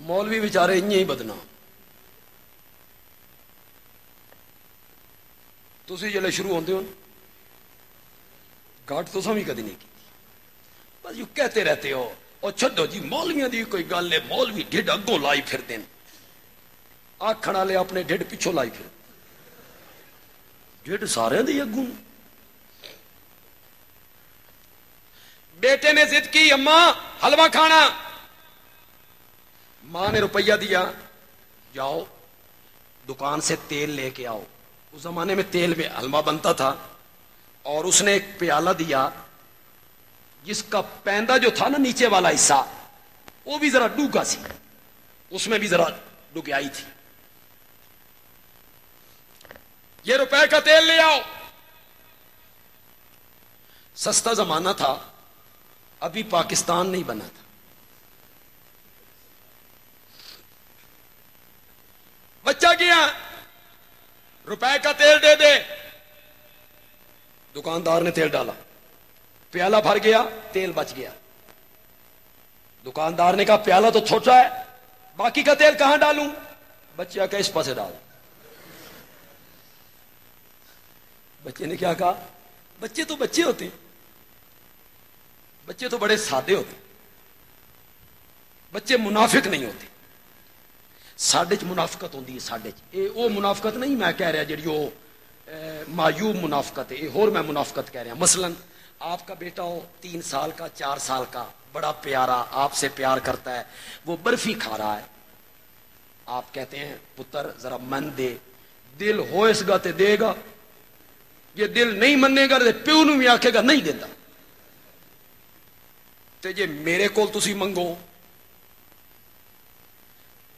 مولوی بیچارے انہیں ہی بدنام. تسی جلے شروع ہوندے ہو گھاٹ تو سمی کدی نہیں کی بس یوں کہتے رہتے ہو اور چھڈو جی مولویاں دی کوئی گل ہے. مولوی ڈھڈ اگوں لائی پھر دین آکھن والے اپنے ڈھڈ پچھوں لائی پھر ڈھڈ سارے دی اگوں. بیٹے نے ضد کی اماں حلوہ کھانا. ماں نے روپیہ دیا جاؤ دکان سے تیل لے کے آؤ. اس زمانے میں تیل میں حلوہ بنتا تھا اور اس نے ایک پیالہ دیا جس کا پیندہ جو تھا نا نیچے والا حصہ وہ بھی ذرا ڈوگا سی اس میں بھی ذرا ڈگیائی تھی. یہ روپے کا تیل لے آؤ. سستا زمانہ تھا ابھی پاکستان نہیں بنا تھا. بچہ گیا روپے کا تیل دے دے. دکاندار نے تیل ڈالا پیالہ بھر گیا تیل بچ گیا. دکاندار نے کہا پیالہ تو چھوٹا ہے باقی کا تیل کہاں ڈالوں. بچہ کہ اس پاسے ڈال. بچے نے کیا کہا بچے تو بچے ہوتے ہیں بچے تو بڑے سادے ہوتے بچے منافق نہیں ہوتے. ساڈے چ منافقت ہوندی ہے ساڈے چ. اے او منافقت نہیں میں کہہ رہا جڑی او مایوب منافقت ہے. اور میں منافقت کہہ رہا مثلا آپ کا بیٹا ہو 3 سال کا 4 سال کا بڑا پیارا آپ سے پیار کرتا ہے وہ برفی کھا رہا ہے آپ کہتے ہیں پتر ذرا من دے. دل ہو اس گا تے دے گا. یہ دل نہیں منے گا تے پیو نوں بھی آکھے گا نہیں دیتا. تے جے میرے کول تسی منگو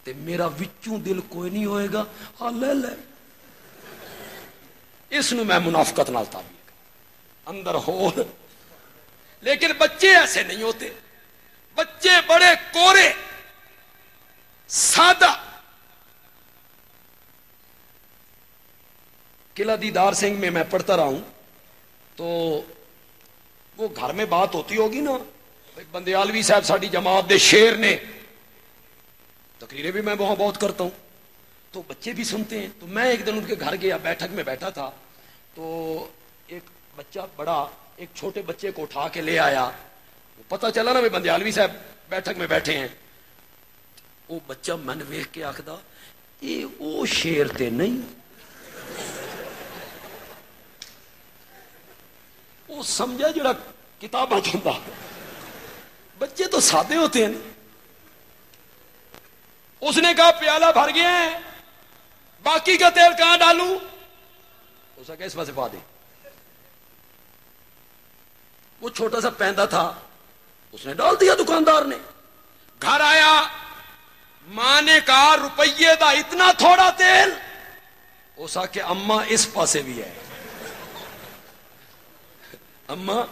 تے میرا وچوں دل کوئی نہیں ہوئے گا ہاں لے لے. اس نو میں منافقت نال تعبیر اندر ہو. لیکن بچے ایسے نہیں ہوتے. بچے بڑے کورے سادہ. قلعہ دیدار سنگھ میں پڑھتا رہا ہوں تو وہ گھر میں بات ہوتی ہوگی نا بندیالوی صاحب ساڈی جماعت دے شیر نے. تقریریں بھی میں وہاں بہت کرتا ہوں تو بچے بھی سنتے ہیں. تو میں ایک دن ان کے گھر گیا بیٹھک میں بیٹھا تھا تو ایک بچہ بڑا ایک چھوٹے بچے کو اٹھا کے لے آیا. پتہ چلا نا بندیالوی صاحب بیٹھک میں بیٹھے ہیں. وہ بچہ من ویکھ کے آکھدا یہ وہ شیر تے نہیں. وہ سمجھا جڑا کتاباں چندا. بچے تو سادے ہوتے ہیں. اس نے کہا پیالہ بھر گیا ہے باقی کا تیل کہاں ڈالوں. اس نے کہا اس پاسے پا دے. وہ چھوٹا سا پیندا تھا اس نے ڈال دیا. دکاندار نے گھر آیا ماں نے کہا روپیے دا اتنا تھوڑا تیل. اس آ کے اماں اس پاسے بھی ہے اماں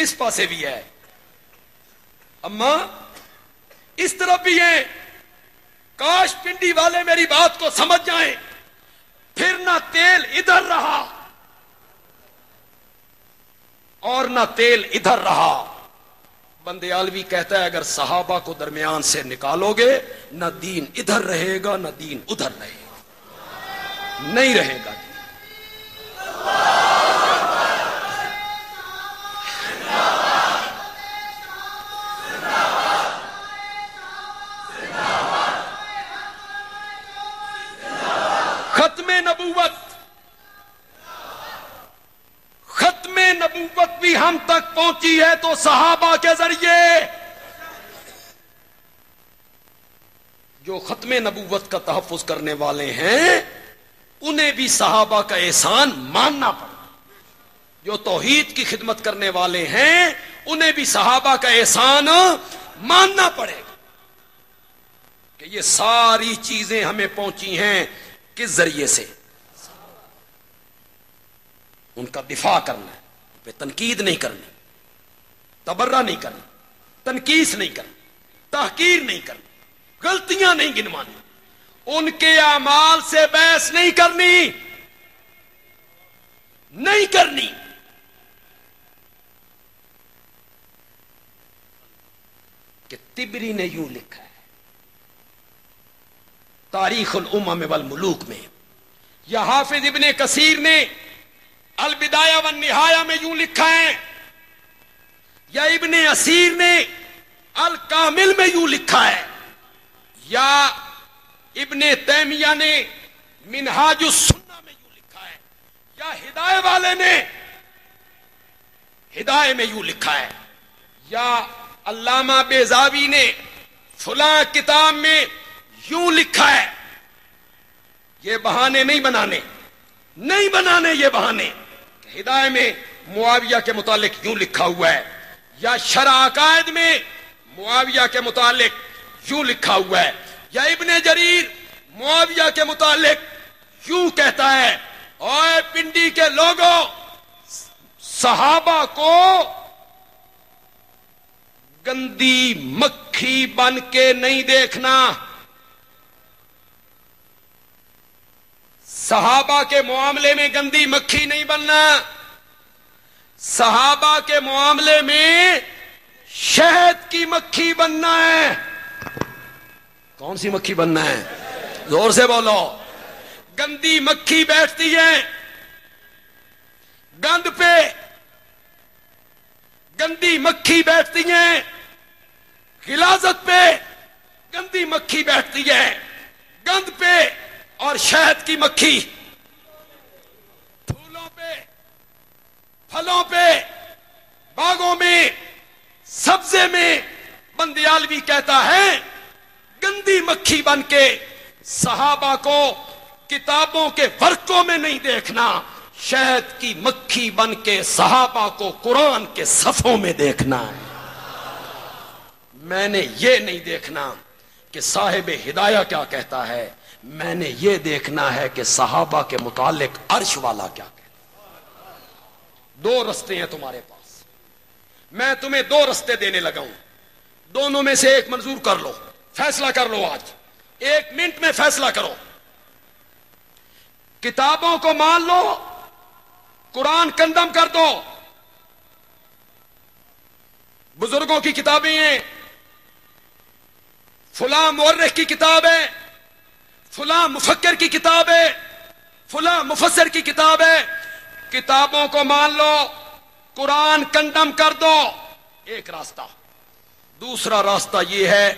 اس پاسے بھی ہے اماں اس طرف بھی ہے. کاش پنڈی والے میری بات کو سمجھ جائیں. پھر نہ تیل ادھر رہا اور نہ تیل ادھر رہا. بندیالوی کہتا ہے اگر صحابہ کو درمیان سے نکالو گے نہ دین ادھر رہے گا نہ دین ادھر رہے گا. نہیں رہے گا. ختم نبوت بھی ہم تک پہنچی ہے تو صحابہ کے ذریعے. جو ختم نبوت کا تحفظ کرنے والے ہیں انہیں بھی صحابہ کا احسان ماننا پڑا. جو توحید کی خدمت کرنے والے ہیں انہیں بھی صحابہ کا احسان ماننا پڑے گا کہ یہ ساری چیزیں ہمیں پہنچی ہیں کس ذریعے سے. ان کا دفاع کرنا ہے پہ تنقید نہیں کرنی تبرہ نہیں کرنی تنقیص نہیں کرنی تحقیر نہیں کرنی غلطیاں نہیں گنوانی ان کے اعمال سے بحث نہیں کرنی نہیں کرنی. کہ تبری نے یوں لکھا ہے تاریخ الامم والملوک میں. یا حافظ ابن کثیر نے البدایہ والنہایہ میں یوں لکھا ہے، یا ابن اسیر نے الکامل میں یوں لکھا ہے، یا ابن تیمیہ نے منہاج السنہ میں یوں لکھا ہے، یا ہدایہ والے نے ہدایہ میں یوں لکھا ہے، یا علامہ بیضاوی نے فلاں کتاب میں یوں لکھا ہے. یہ بہانے نہیں بنانے یہ بہانے. ہدایہ میں معاویہ کے متعلق یوں لکھا ہوا ہے، یا شرح عقائد میں معاویہ کے متعلق یوں لکھا ہوا ہے، یا ابن جریر معاویہ کے متعلق یوں کہتا ہے، اوے پنڈی کے لوگوں، صحابہ کو گندی مکھی بن کے نہیں دیکھنا. صحابہ کے معاملے میں گندی مکھی نہیں بننا. صحابہ کے معاملے میں شہد کی مکھی بننا ہے. کون سی مکھی بننا ہے؟ زور سے بولو. گندی مکھی بیٹھتی ہے گند پہ، گندی مکھی بیٹھتی ہیں غلاظت پہ، گندی مکھی بیٹھتی ہے گند پہ، اور شہد کی مکھی پھولوں پہ، پھلوں پہ، باغوں میں، سبزے میں. بندیالوی کہتا ہے گندی مکھی بن کے صحابہ کو کتابوں کے ورقوں میں نہیں دیکھنا، شہد کی مکھی بن کے صحابہ کو قرآن کے صفوں میں دیکھنا ہے. میں نے یہ نہیں دیکھنا کہ صاحب ہدایہ کیا کہتا ہے، میں نے یہ دیکھنا ہے کہ صحابہ کے متعلق عرش والا کیا کہتا ہے. دو رستے ہیں تمہارے پاس، میں تمہیں دو رستے دینے لگا ہوں، دونوں میں سے ایک منظور کر لو، فیصلہ کر لو. آج 1 منٹ میں فیصلہ کرو. کتابوں کو مان لو، قرآن کنڈم کر دو. بزرگوں کی کتابیں ہیں، فلاں مورخ کی کتاب ہے، فلاں مفکر کی کتاب ہے، فلاں مفسر کی کتاب ہے. کتابوں کو مان لو، قرآن کنڈم کر دو، ایک راستہ. دوسرا راستہ یہ ہے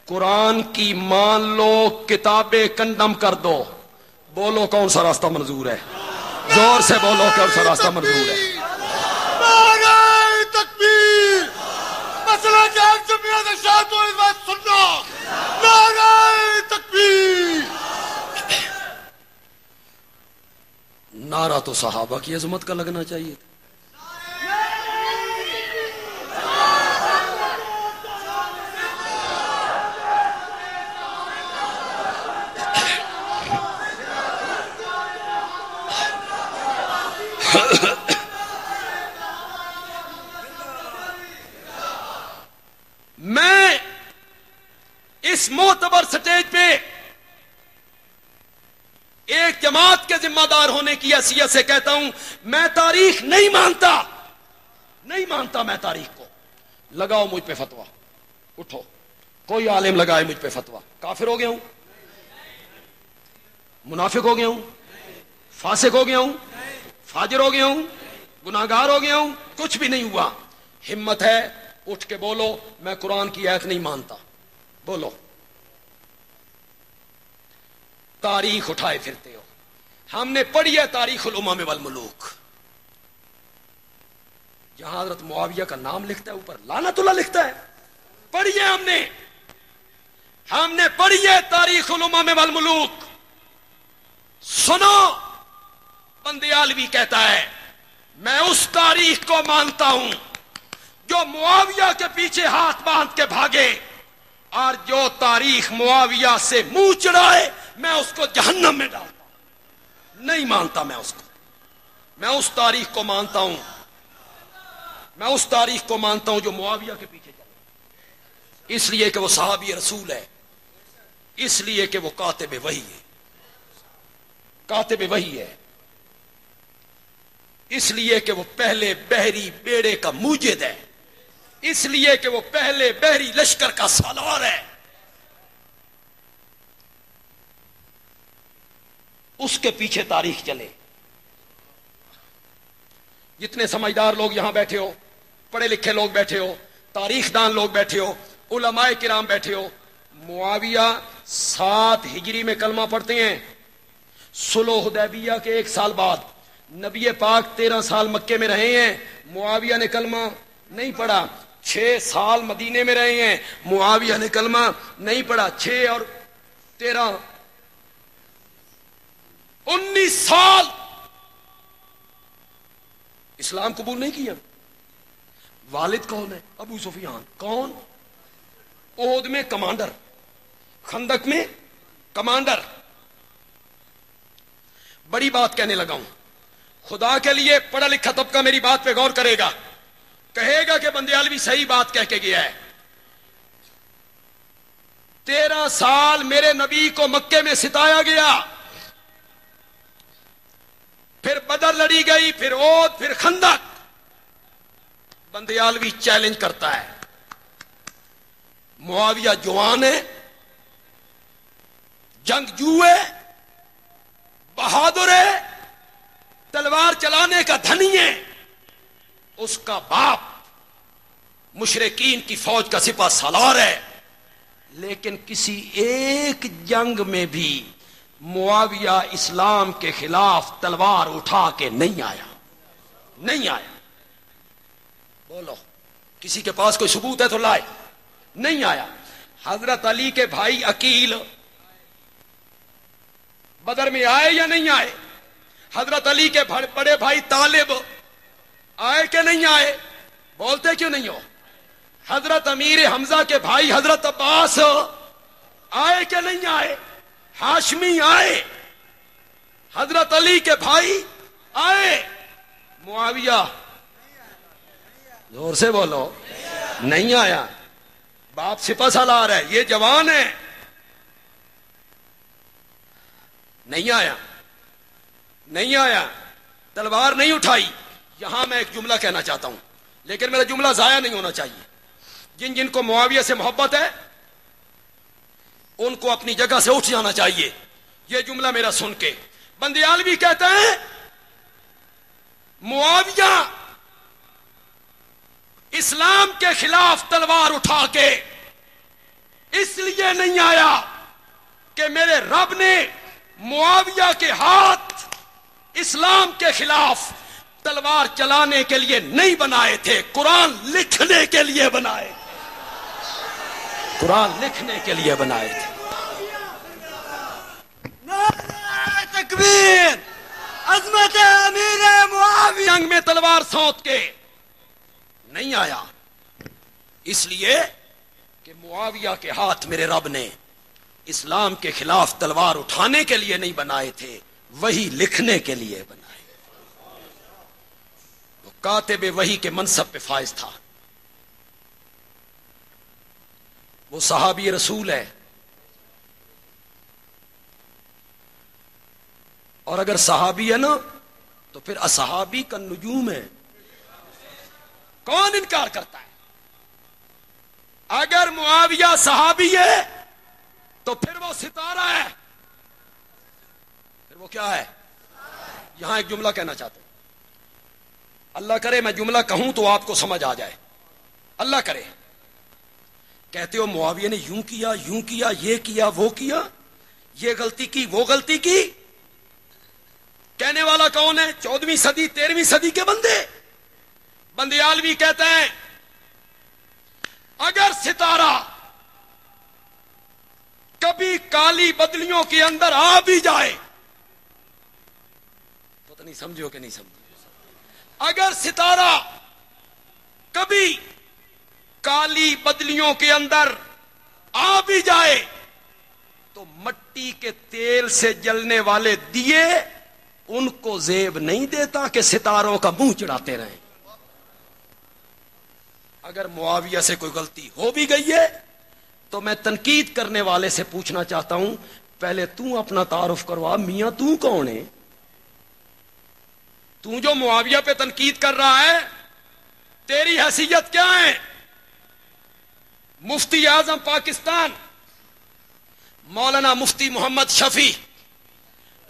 قرآن کی مان لو، کتابیں کنڈم کر دو. بولو کون سا راستہ منظور ہے؟ زور سے بولو کون سا راستہ منظور ہے؟ نعرہ تکبیر! مسئلہ جان جمعیت اشاعت و اذاعت سننا! نعرہ تکبیر! نعرہ تو صحابہ کی عظمت کا لگنا چاہیے تھا. میں اس معتبر سٹیج پہ ایک جماعت کے ذمہ دار ہونے کی حیثیت سے کہتا ہوں، میں تاریخ نہیں مانتا میں تاریخ کو. لگاؤ مجھ پہ فتویٰ، اٹھو کوئی عالم لگائے مجھ پہ فتویٰ. کافر ہو گیا ہوں؟ منافق ہو گیا ہوں؟ فاسق ہو گیا ہوں؟ فاجر ہو گیا ہوں؟ گناہگار ہو گیا ہوں؟ کچھ بھی نہیں ہوا. ہمت ہے اٹھ کے بولو میں قرآن کی آیت نہیں مانتا. بولو. تاریخ اٹھائے پھرتے ہو. ہم نے پڑھی ہے تاریخ الامم والملوک، جہاں حضرت معاویہ کا نام لکھتا ہے اوپر لعنت اللہ لکھتا ہے. پڑھی ہے ہم نے پڑھی ہے تاریخ الامم والملوک. سنو، بندیالوی کہتا ہے میں اس تاریخ کو مانتا ہوں جو معاویہ کے پیچھے ہاتھ باندھ کے بھاگے، اور جو تاریخ معاویہ سے منہ چڑھائے میں اس کو جہنم میں ڈالتا ہوں. نہیں مانتا میں اس کو. میں اس تاریخ کو مانتا ہوں، میں اس تاریخ کو مانتا ہوں جو معاویہ کے پیچھے چلے، اس لیے کہ وہ صحابی رسول ہے، اس لیے کہ وہ کاتب وحی ہے، کاتب وحی ہے، اس لیے کہ وہ پہلے بحری بیڑے کا موجد ہے، اس لیے کہ وہ پہلے بحری لشکر کا سالار ہے. اس کے پیچھے تاریخ چلے. جتنے سمجھدار لوگ یہاں بیٹھے ہو، پڑھے لکھے لوگ بیٹھے ہو، تاریخ دان لوگ بیٹھے ہو، علماء کرام بیٹھے ہو، معاویہ 7 ہجری میں کلمہ پڑھتے ہیں. صلح حدیبیہ کے 1 سال بعد نبی پاک 13 سال مکے میں رہے ہیں، معاویہ نے کلمہ نہیں پڑھا. 6 سال مدینے میں رہے ہیں، معاویہ نے کلمہ نہیں پڑھا. 6 اور 13 19 سال اسلام قبول نہیں کیا. والد کون ہے؟ ابو سفیان. کون؟ احد میں کمانڈر، خندق میں کمانڈر. بڑی بات کہنے لگا ہوں، خدا کے لیے پڑھا لکھا طبقہ میری بات پہ غور کرے گا، کہے گا کہ بندیالوی صحیح بات کہہ کے گیا ہے. 13 سال میرے نبی کو مکے میں ستایا گیا، پھر بدر لڑی گئی، پھر احد، پھر خندق. بندیالوی چیلنج کرتا ہے، معاویہ جوان ہے، جنگجو ہے، بہادر ہے، تلوار چلانے کا دھنی ہے، اس کا باپ مشرکین کی فوج کا سپہ سالار ہے، لیکن کسی ایک جنگ میں بھی معاویہ اسلام کے خلاف تلوار اٹھا کے نہیں آیا. نہیں آیا. بولو، کسی کے پاس کوئی ثبوت ہے تو لائے. نہیں آیا. حضرت علی کے بھائی عقیل بدر میں آئے یا نہیں آئے؟ حضرت علی کے بڑے بھائی طالب آئے کہ نہیں آئے؟ بولتے کیوں نہیں ہو؟ حضرت امیر حمزہ کے بھائی حضرت عباس آئے کہ نہیں آئے؟ ہاشمی آئے، حضرت علی کے بھائی آئے. معاویہ زور سے بولو، نہیں آیا. باپ سپہ سالار ہے، یہ جوان ہے، نہیں آیا. نہیں آیا، تلوار نہیں اٹھائی. یہاں میں ایک جملہ کہنا چاہتا ہوں، لیکن میرا جملہ ضائع نہیں ہونا چاہیے. جن جن کو معاویہ سے محبت ہے ان کو اپنی جگہ سے اٹھ جانا چاہیے. یہ جملہ میرا سن کے بندیالوی کہتا ہے معاویہ اسلام کے خلاف تلوار اٹھا کے اس لیے نہیں آیا کہ میرے رب نے معاویہ کے ہاتھ اسلام کے خلاف تلوار چلانے کے لیے نہیں بنائے تھے، قرآن لکھنے کے لیے بنائے. قرآن لکھنے کے لیے بنائے تھے. نعرہ تکبیر، عظمت امیر معاویہ. جنگ میں تلوار سونت کے نہیں آیا، اس لیے کہ معاویہ کے ہاتھ میرے رب نے اسلام کے خلاف تلوار اٹھانے کے لیے نہیں بنائے تھے، وہی لکھنے کے لیے بنائے. وہ کاتب وحی کے منصب پہ فائز تھا، وہ صحابی رسول ہے. اور اگر صحابی ہے نا تو پھر اصحابی کا نجوم ہے. کون انکار کرتا ہے؟ اگر معاویہ صحابی ہے تو پھر وہ ستارہ ہے. پھر وہ کیا ہے؟ یہاں ایک جملہ کہنا چاہتا ہوں، اللہ کرے میں جملہ کہوں تو آپ کو سمجھ آ جائے. اللہ کرے. کہتے ہو معاویہ نے یوں کیا، یوں کیا، یہ کیا، وہ کیا، یہ غلطی کی، وہ غلطی کی. کہنے والا کون ہے؟ 14ویں صدی 13ویں صدی کے بندے. بندیالوی کہتے ہیں اگر ستارہ کبھی کالی بدلیوں کے اندر آ بھی جائے، پتہ نہیں سمجھو کہ نہیں سمجھو، اگر ستارہ کبھی کالی بدلیوں کے اندر آ بھی جائے تو مٹی کے تیل سے جلنے والے دیے ان کو زیب نہیں دیتا کہ ستاروں کا منہ چڑھاتے رہیں. اگر معاویہ سے کوئی غلطی ہو بھی گئی ہے تو میں تنقید کرنے والے سے پوچھنا چاہتا ہوں، پہلے تو اپنا تعارف کروا، میاں تو کون ہے؟ تو جو معاویہ پہ تنقید کر رہا ہے تیری حیثیت کیا ہے؟ مفتی اعظم پاکستان مولانا مفتی محمد شفیع